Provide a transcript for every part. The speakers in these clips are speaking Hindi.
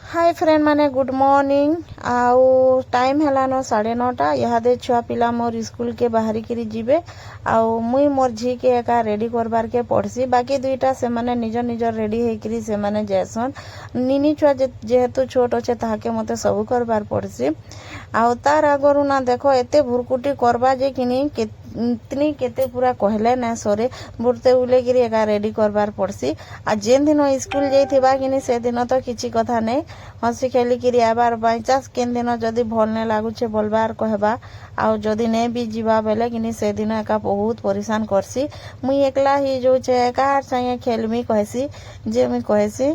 हाय फ्रेंड माने गुड मॉर्निंग आउ टाइम हेलानो 9:30 इहादे छुआ पिला मोर स्कूल के बाहरी करी जीवे आउ मुई मोर झी के एका रेडी करबार के पड़सी बाकी दुईटा से माने निजर निजर रेडी हेकरी से माने जैसन निनी छुआ जेहेतु छोट अच्छे ताहाके मते सब करबार पड़सी आउ तार आगरू ना देखो एते भुरकुटी करबा जे किनी इतनी केते पूरा कहले ना सरे बुरते उले गिरी एका रेडी करबार पड़सी आ जेन दिन स्कूल जाइथिबा किनी से दिन तो किछि कथा नै हसी खेली किरी आबार बाई चांस केन दिन जदी भल नै लागुछे बोलबार कहबा आउ जदी नै भी जीवा बेले किनी से दिन एका बहुत परेशान करसी मुई एकला ही जो छे कार संगे खेलमी कहसी जे मुई कहसी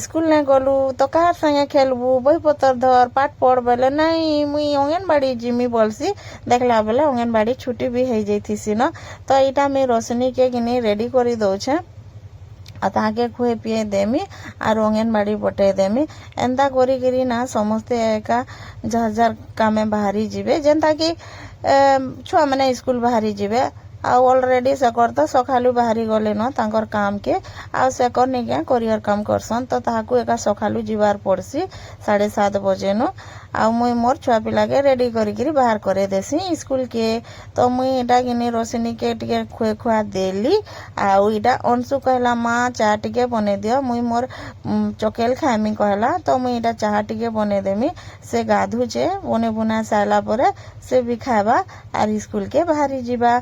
स्कूल नै गलु तो कार संगे खेलबू बही पतर धर पाठ पढ़ बेले नहीं मुई अंगनबाड़ी जिमी बोलसी देखला बेले अंगनबाड़ी छुट्टी भी हो जाइथिसी न तो इटा मैं रोशनी के किनी रेडी करी दउछे आ ताके खुए पिए देमी आर अंगनबाड़ी पटे देमी एंता करी करी ना समस्ते एका जहर कामे बाहरी जीवे जेंता कि छुआ माने स्कूल बाहरी जीवे आ ऑलरेडी सेकर तो सखालू बाहरी गले न तांकर काम के आ सेकर ने क्या करियर काम करसन तो ताहाकू एका सखालू जीवार पड़सी 7:30 बजे न आ मुई मोर छुआ पिला के रेडी करी करी बाहर करे देसी स्कूल के तो मुई एटा किनी रोशनी के टिके खुए खुआ देली आ इटा अंशु कहला माँ चाह टिके बने दियो मुई मोर चकेल खाइमी कहला तो मुई एटा चाह टिके बने देमी से गाधु छे बने बुना साला परे से भी खाबा आर स्कूल के बाहरी जीवा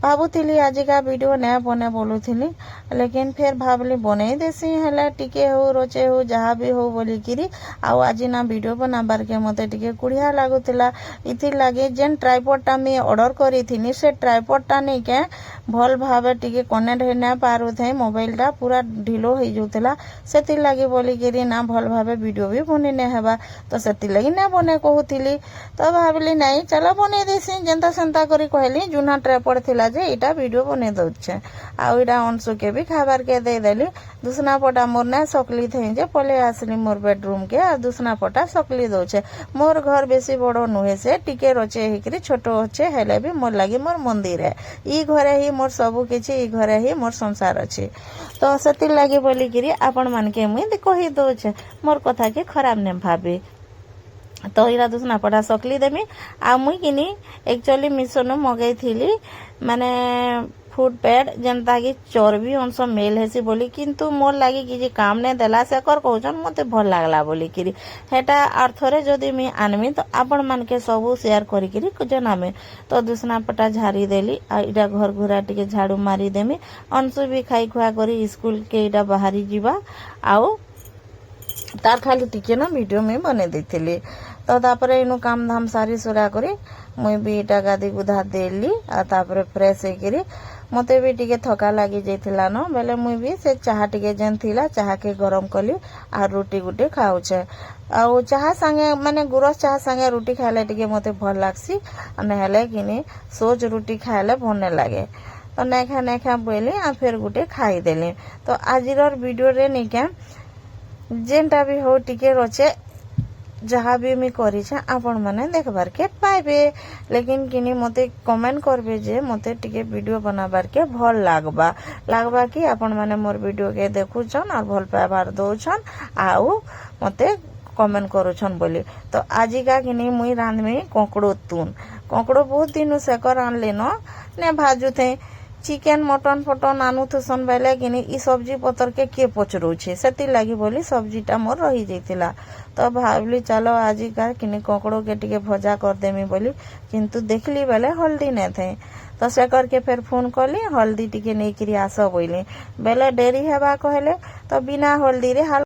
भावुली आज का वीडियो नया बने बोलूली लेकिन फिर भावली बने देसी है टिके हो रोचे हो जहाँ भी हो बोली किरी आउ आज ना वीडियो बनाबार के मते टिके कुड़िया लागुला इथि लगे जेन ट्राइपॉडटा मैं ऑर्डर करी थी से ट्राइपॉडटा नहीं के भल भाव टिके कनेक्ट हो ना पारू थे मोबाइलटा पूरा ढिलो हो जाऊला से लगे बोली किरी ना भल भाव वीडियो भी बनी नहीं हेबा तो से लगी ना बने कहूली तो भावली नहीं चलो बने देसी जेनता सेंता करी कहली जुना ट्राइपॉड थिला जे इटा वीडियो बने दउछे आउ इटा अंशु के भी खाबार के दे देली दूसरा पटा मोर ना सकली थे जे पले आसली मोर बेडरूम के आ दूसरा पटा सकली दउछे मोर घर बेसी बड़ो नुहे से टिके रचे हिकरी छोटो अच्छे हेले भी मोर लगी मोर मंदिर है ई घरे ही मोर सबु किछि ई घरे ही मोर संसार अछि तो सती लगी बोली गिरी आपण मान के मुई कहि दउछे मोर कथा के खराब ने भाबी तो इरा दूसरा पटा सकली देमी आ मुई किनी एक्चुअली मिशोनु मगई थी माने फूड पैड जनता की चर्बी अंश मेल हेसी बोली किंतु मोर लगी कि काम नहीं देला से कर कहन मते भल लागला बोली किरी हेटा अर्थरे जदि मैं आनमी तो आपण मान के सब शेयर करी किरी जनामी तो दूसरा पटा झाड़ी देली आ इटा घर घुरा टिके झाड़ू मारी देमी अंशु भी खाई खुआ करी स्कूल के इटा बाहरी जीवा आउ तार खाली टिके ना वीडियो में बने देथिली तो तापरे इनु काम धाम सारी सुरा करी मुई भी इटा गादी गुधा देली आ तापरे फ्रेश हे करी मते भी टिके थका लागी जाइथिला न बेले मुई भी से चाह टिके जेन थिला चाह के गरम कली आ रोटी गुटे खाउछे आ चाह संगे माने गुरस चाह संगे रोटी खाले टिके मते भल लागसी नहेले किनी सोज रोटी खाले भल लागे तो नेखा बोली आ फिर गुटे खाई देली तो आजिर वीडियो रे निके जेनटा भी हो टिके रचे जहाँ भी मैं करी आपण माने देखबार के पाइबे लेकिन किनी मते कमेंट करबे जे मते टिके वीडियो बनाबार के भल लागबा कि आपण माने मोर वीडियो के देखुछन और भल पाइबार दउछन आउ मते कमेंट करूछन बोली तो आजिका किनी मुई रांधमी कोकड़ो बहुत दिन से कर आनले ने भाजू थे चिकेन मटन फटन आनु थुसन बेले किनी ई सब्जी पतर के पचरुछे सेति लागी बोली सब्जीटा मोर रही जाइतिला तो भावली चलो आजिका किनी कोकड़ो के टिके भजा कर देमी बोली किंतु देखली बेले हल्दी नहीं थे तो से करके फिर फोन कली हल्दी टिके नहीं करी आस बोली बेले डेरी हेबा कहले तो बिना हल्दी रे